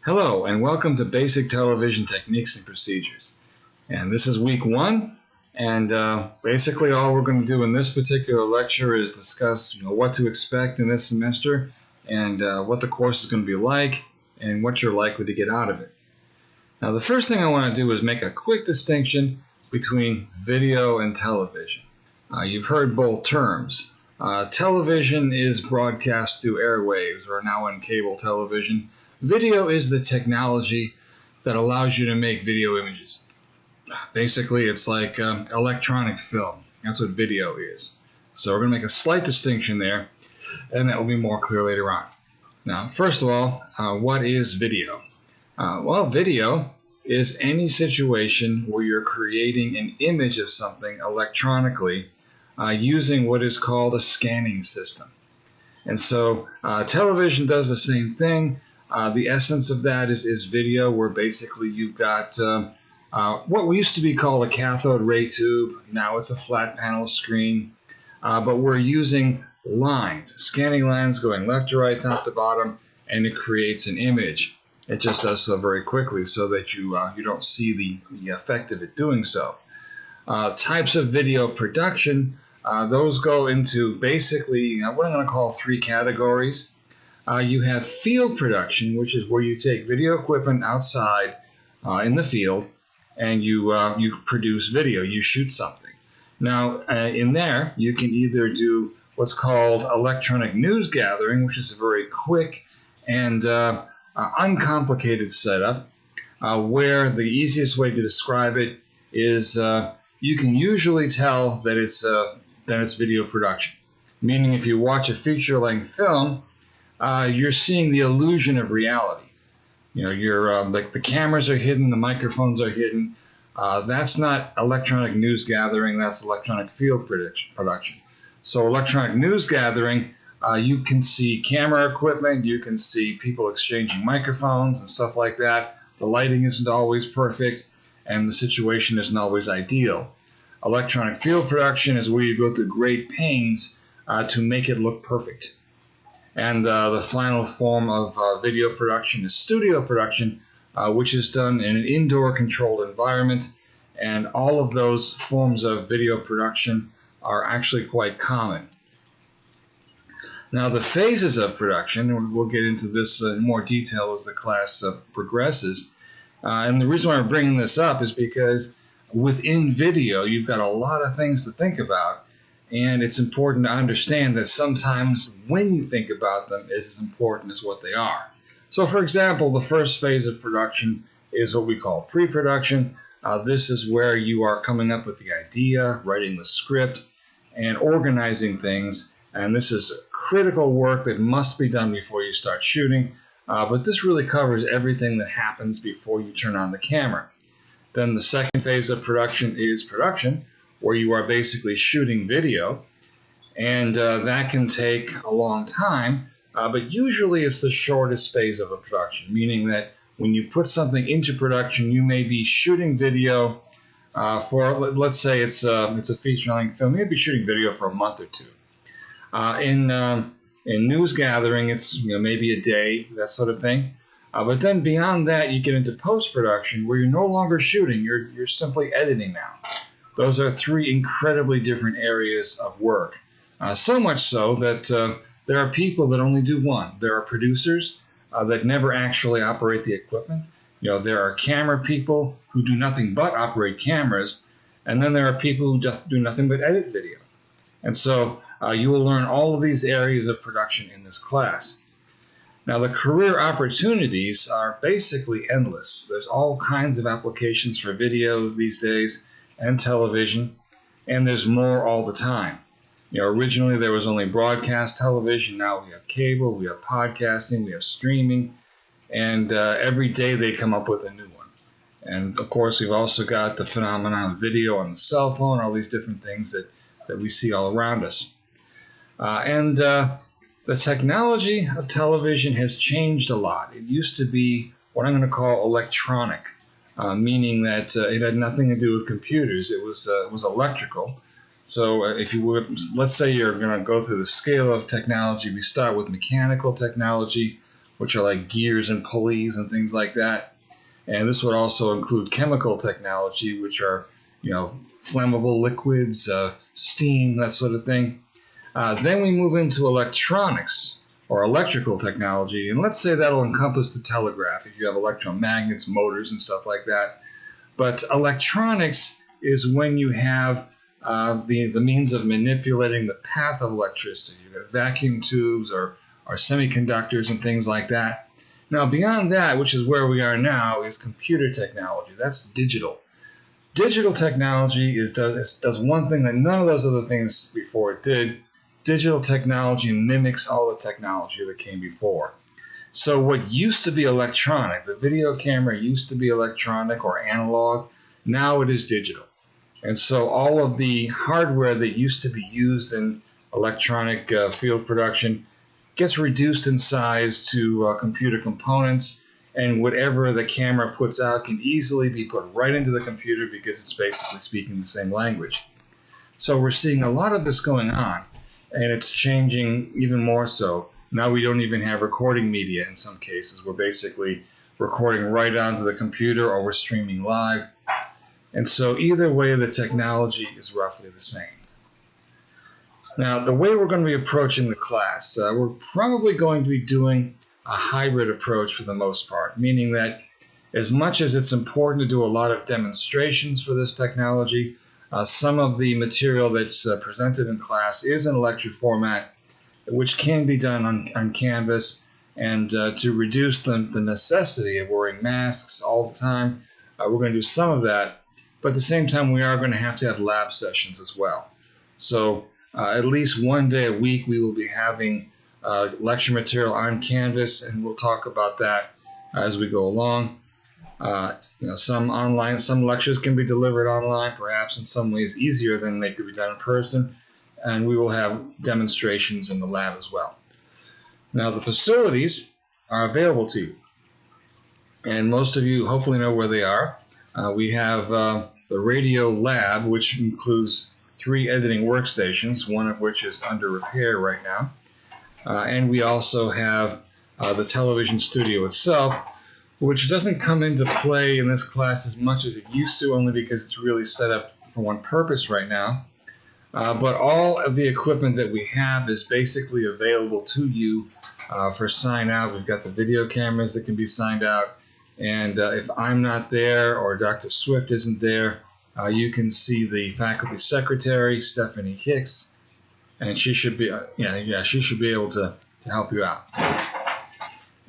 Hello and welcome to Basic Television Techniques and Procedures. And this is week 1, and basically all we're going to do in this particular lecture is discuss what to expect in this semester and what the course is going to be like and what you're likely to get out of it. Now the first thing I want to do is make a quick distinction between video and television. You've heard both terms. Television is broadcast through airwaves or now in cable television. Video is the technology that allows you to make video images. Basically, it's like electronic film. That's what video is. So we're going to make a slight distinction there, and that will be more clear later on. Now, first of all, what is video? Well, video is any situation where you're creating an image of something electronically using what is called a scanning system. And so television does the same thing. The essence of that is video, where basically you've got what used to be called a cathode ray tube. Now it's a flat panel screen, but we're using lines, scanning lines going left to right, top to bottom, and it creates an image. It just does so very quickly so that you don't see the effect of it doing so. Types of video production, those go into basically what I'm going to call 3 categories. You have field production, which is where you take video equipment outside in the field and you produce video, you shoot something. Now, in there, you can either do what's called electronic news gathering, which is a very quick and uncomplicated setup, where the easiest way to describe it is you can usually tell that it's video production. Meaning if you watch a feature-length film, you're seeing the illusion of reality. You're like the cameras are hidden, the microphones are hidden. That's not electronic news gathering, that's electronic field production. So electronic news gathering, you can see camera equipment, you can see people exchanging microphones and stuff like that. The lighting isn't always perfect, and the situation isn't always ideal. Electronic field production is where you go through great pains to make it look perfect. And the final form of video production is studio production, which is done in an indoor controlled environment. And all of those forms of video production are actually quite common. Now the phases of production, and we'll get into this in more detail as the class progresses. And the reason why I'm bringing this up is because within video, you've got a lot of things to think about. And it's important to understand that sometimes when you think about them is as important as what they are. So for example, the first phase of production is what we call pre-production. This is where you are coming up with the idea, writing the script, and organizing things. And this is critical work that must be done before you start shooting. But this really covers everything that happens before you turn on the camera. Then the second phase of production is production, where you are basically shooting video, and that can take a long time, but usually it's the shortest phase of a production, meaning that when you put something into production, you may be shooting video for, let's say it's a feature-length film, you may be shooting video for a month or 2. In news gathering, it's maybe a day, that sort of thing. But then beyond that, you get into post-production, where you're no longer shooting, you're simply editing now. Those are 3 incredibly different areas of work. So much so that there are people that only do one. There are producers that never actually operate the equipment. There are camera people who do nothing but operate cameras. And then there are people who just do nothing but edit video. And so you will learn all of these areas of production in this class. Now, the career opportunities are basically endless. There's all kinds of applications for video these days, and television, and there's more all the time. Originally there was only broadcast television. Now we have cable, we have podcasting, we have streaming, and every day they come up with a new one. And of course we've also got the phenomenon of video on the cell phone, all these different things that we see all around us. The technology of television has changed a lot. It used to be what I'm going to call electronic. Meaning that it had nothing to do with computers. It was electrical. So if you would, let's say you're going to go through the scale of technology. We start with mechanical technology, which are like gears and pulleys and things like that. And this would also include chemical technology, which are, flammable liquids, steam, that sort of thing. Then we move into electronics or electrical technology, and let's say that'll encompass the telegraph if you have electromagnets, motors, and stuff like that. But electronics is when you have the means of manipulating the path of electricity. You've got vacuum tubes or semiconductors and things like that. Now, beyond that, which is where we are now, is computer technology. That's digital. Digital technology does one thing that none of those other things before it did. Digital technology mimics all the technology that came before. So what used to be electronic, the video camera used to be electronic or analog, now it is digital. And so all of the hardware that used to be used in electronic field production gets reduced in size to computer components, and whatever the camera puts out can easily be put right into the computer because it's basically speaking the same language. So we're seeing a lot of this going on, and it's changing even more so. Now we don't even have recording media in some cases. We're basically recording right onto the computer, or we're streaming live. And so either way, the technology is roughly the same. Now, the way we're going to be approaching the class, we're probably going to be doing a hybrid approach for the most part, meaning that as much as it's important to do a lot of demonstrations for this technology, some of the material that's presented in class is in a lecture format, which can be done on Canvas. And to reduce the necessity of wearing masks all the time, we're going to do some of that. But at the same time, we are going to have lab sessions as well. So at least one day a week, we will be having lecture material on Canvas, and we'll talk about that as we go along. Some lectures can be delivered online, perhaps in some ways easier than they could be done in person, and we will have demonstrations in the lab as well. Now, the facilities are available to you, and most of you hopefully know where they are. We have the radio lab, which includes 3 editing workstations, one of which is under repair right now. And we also have the television studio itself, which doesn't come into play in this class as much as it used to, only because it's really set up for one purpose right now. But all of the equipment that we have is basically available to you for sign out. We've got the video cameras that can be signed out. And if I'm not there or Dr. Swift isn't there, you can see the faculty secretary, Stephanie Hicks, and she should be, she should be able to help you out.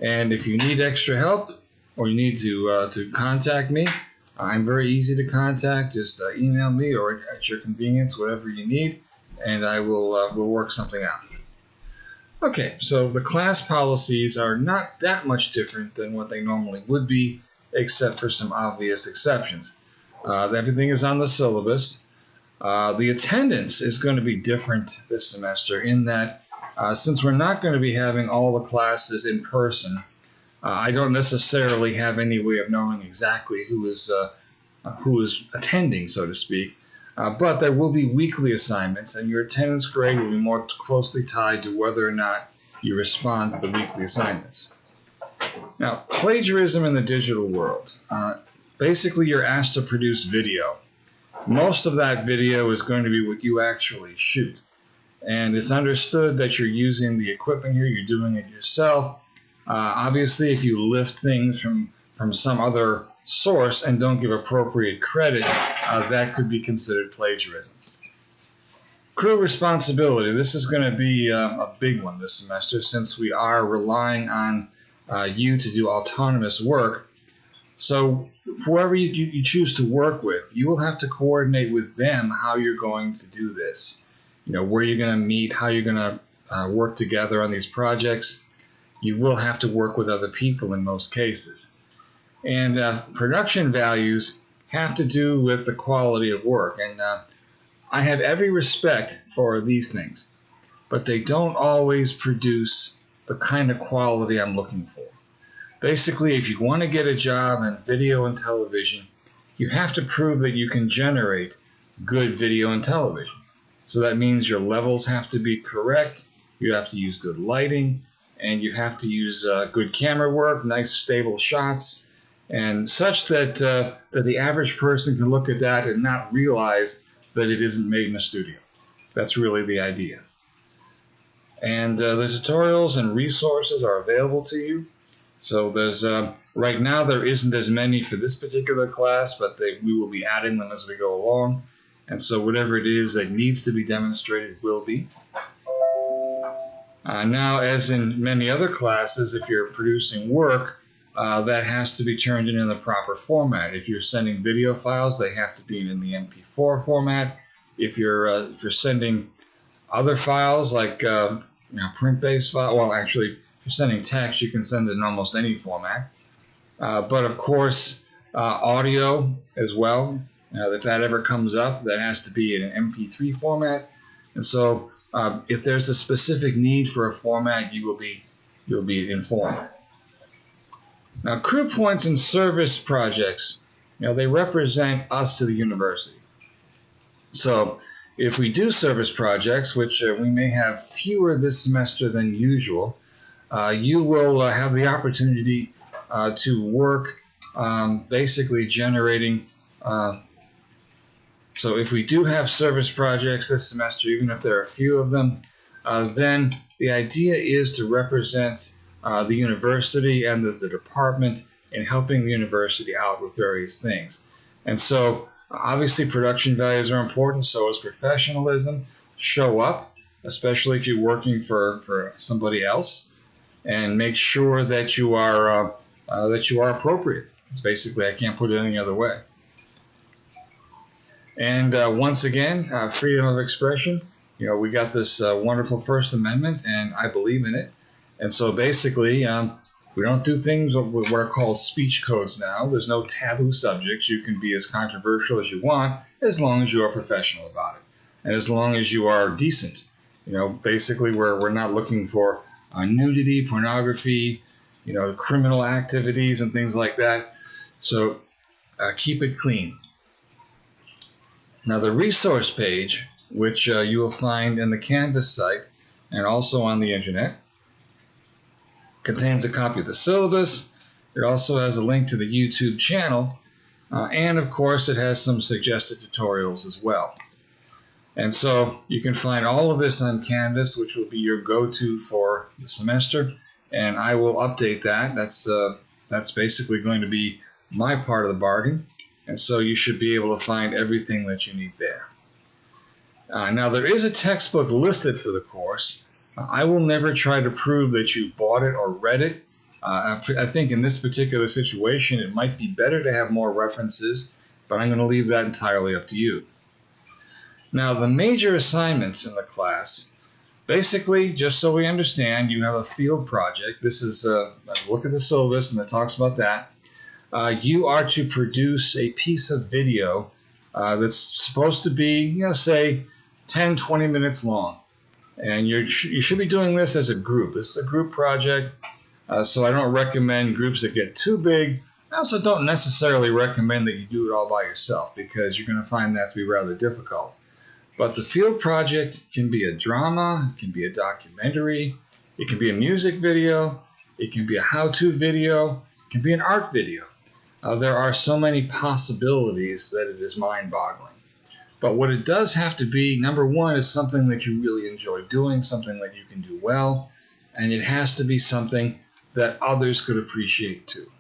And if you need extra help or you need to contact me, I'm very easy to contact. Just email me or at your convenience, whatever you need, and I will we'll work something out. Okay, so the class policies are not that much different than what they normally would be, except for some obvious exceptions. Everything is on the syllabus. The attendance is going to be different this semester in that since we're not going to be having all the classes in person, I don't necessarily have any way of knowing exactly who is attending, so to speak. But there will be weekly assignments, and your attendance grade will be more closely tied to whether or not you respond to the weekly assignments. Now, plagiarism in the digital world. Basically, you're asked to produce video. Most of that video is going to be what you actually shoot. And it's understood that you're using the equipment here, you're doing it yourself. Obviously, if you lift things from some other source and don't give appropriate credit, that could be considered plagiarism. Crew responsibility. This is going to be a big one this semester since we are relying on you to do autonomous work. So whoever you choose to work with, you will have to coordinate with them how you're going to do this. Where you're going to meet, how you're going to work together on these projects. You will have to work with other people in most cases. And production values have to do with the quality of work. And I have every respect for these things, but they don't always produce the kind of quality I'm looking for. Basically, if you want to get a job in video and television, you have to prove that you can generate good video and television. So that means your levels have to be correct, you have to use good lighting, and you have to use good camera work, nice stable shots, and such that that the average person can look at that and not realize that it isn't made in a studio. That's really the idea. And the tutorials and resources are available to you. So there's right now there isn't as many for this particular class, but we will be adding them as we go along. And so whatever it is that needs to be demonstrated will be. Now, as in many other classes, if you're producing work, that has to be turned in the proper format. If you're sending video files, they have to be in the MP4 format. If you're sending other files like print-based file, well, actually, if you're sending text, you can send it in almost any format. But of course, audio as well. If that ever comes up, that has to be in an MP3 format. And so, if there's a specific need for a format, you'll be informed. Now, crew points and service projects, they represent us to the university. So, if we do service projects, which we may have fewer this semester than usual, you will have the opportunity to work basically generating. So if we do have service projects this semester, even if there are a few of them, then the idea is to represent the university and the department in helping the university out with various things. And so obviously production values are important, so is professionalism. Show up, especially if you're working for somebody else, and make sure that you are appropriate. Basically, I can't put it any other way. And once again, freedom of expression. We got this wonderful First Amendment, and I believe in it. And so basically, we don't do things with what are called speech codes now. There's no taboo subjects. You can be as controversial as you want, as long as you are professional about it, and as long as you are decent. Basically, we're not looking for nudity, pornography, criminal activities, and things like that. So keep it clean. Now, the resource page, which you will find in the Canvas site and also on the internet, contains a copy of the syllabus. It also has a link to the YouTube channel, and of course, it has some suggested tutorials as well. And so you can find all of this on Canvas, which will be your go-to for the semester, and I will update that. That's basically going to be my part of the bargain. And so you should be able to find everything that you need there. Now, there is a textbook listed for the course. I will never try to prove that you bought it or read it. I think in this particular situation, it might be better to have more references, but I'm going to leave that entirely up to you. Now, the major assignments in the class, basically, just so we understand, you have a field project. This is a look at the syllabus, and it talks about that. You are to produce a piece of video that's supposed to be, say, 10, 20 minutes long. And you should be doing this as a group. This is a group project, so I don't recommend groups that get too big. I also don't necessarily recommend that you do it all by yourself, because you're going to find that to be rather difficult. But the field project can be a drama, it can be a documentary, it can be a music video, it can be a how-to video, it can be an art video. There are so many possibilities that it is mind-boggling. But what it does have to be, number one, is something that you really enjoy doing, something that you can do well, and it has to be something that others could appreciate too.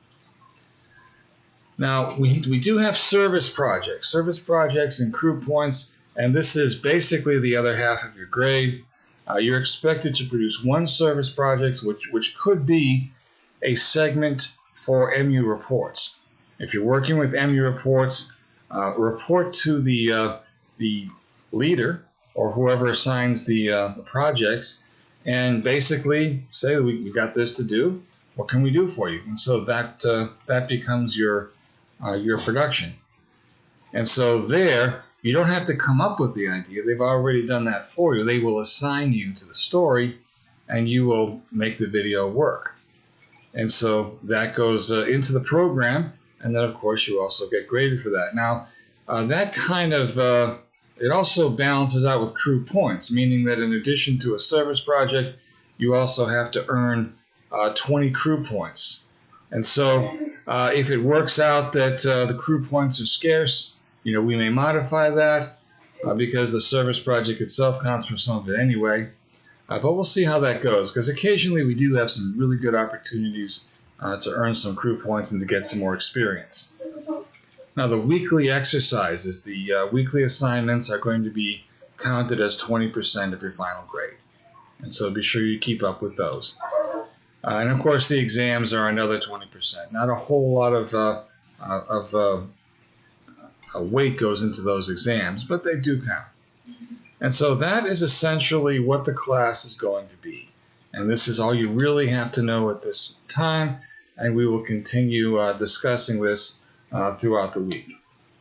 Now, we do have service projects and crew points, and this is basically the other half of your grade. You're expected to produce one service project, which could be a segment for MU reports. If you're working with MU reports, report to the leader or whoever assigns the projects, and basically say, we got this to do. What can we do for you? And so that becomes your production. And so there, you don't have to come up with the idea. They've already done that for you. They will assign you to the story, and you will make the video work. And so that goes into the program, and then, of course, you also get graded for that. Now, that kind of, it also balances out with crew points, meaning that in addition to a service project, you also have to earn 20 crew points. And so if it works out that the crew points are scarce, we may modify that because the service project itself counts for some of it anyway. But we'll see how that goes, because occasionally we do have some really good opportunities to earn some crew points and to get some more experience. Now, the weekly exercises, the weekly assignments are going to be counted as 20% of your final grade. And so be sure you keep up with those. And of course, the exams are another 20%. Not a whole lot of weight goes into those exams, but they do count. And so that is essentially what the class is going to be. And this is all you really have to know at this time, and we will continue discussing this throughout the week.